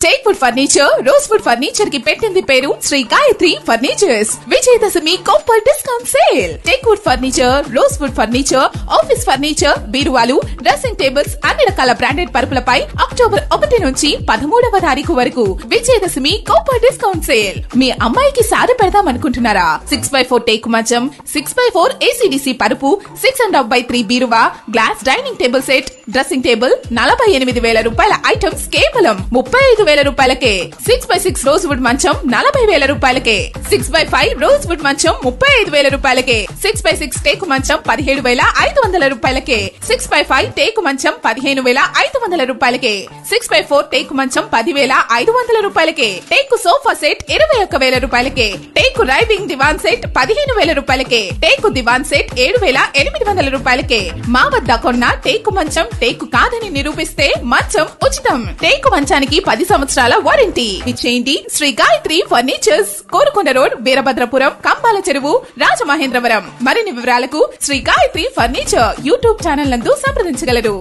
Teakwood furniture, rosewood furniture కి పెట్టింది పేరు శ్రీ గాయత్రి ఫర్నిచర్స్. విజయదశమి కాంపర్ discount sale. Teakwood furniture, rosewood furniture, office furniture, బీరువాలు, డ్రెస్సింగ్ టేబుల్స్, అన్ని రకాల బ్రాండెడ్ పరుపులపై అక్టోబర్ 1 నుంచి 13వ తారీఖు వరకు విజయదశమి కాంపర్ డిస్కౌంట్ సేల్. మీ అమ్మాయికి సారి పెడదాం అనుకుంటున్నారా? 6x4 టేకు మంచం, 6x4 ACDC పరుపు, 6.5x3 బీరువా, glass dining table set, dressing table 48,000 రూపాయల ఐటమ్స్ కేవలం 35,000 రూపాయలకే. 6x6 రోజ్వుడ్ మంచం 40,000 రూపాయలకే. 6x5 రోజ్వుడ్ మంచం 35,000 రూపాయలకే. 6x6 టేకు మంచం 17,500 రూపాయలకే. 6x5 టేకు మంచం 15,500 రూపాయలకే. 6x4 టేకు మంచం 10,500 రూపాయలకే. టేకు సోఫా సెట్ 21,000 రూపాయలకే. టేకు రైవింగ్ దివాన్ సెట్ 15,000 రూపాయలకే. టేకు దివాన్ సెట్ 7,800 రూపాయలకే. మా వద్ద కొన్న టేకు మంచం టేకు కాదని నిరూపిస్తే మంచం ఉచితం. టేకు మంచానికి 10 సంవత్సరాల వారంటీ. ఇచ్చేయండి శ్రీ గాయత్రి ఫర్నిచర్స్, కోరుకొండ రోడ్, వీరభద్రపురం, కంబాల చెరువు, రాజమహేంద్రవరం. మరిన్ని వివరాలకు Sri Gayatri furniture YouTube channel నందు సంప్రదించగలరు.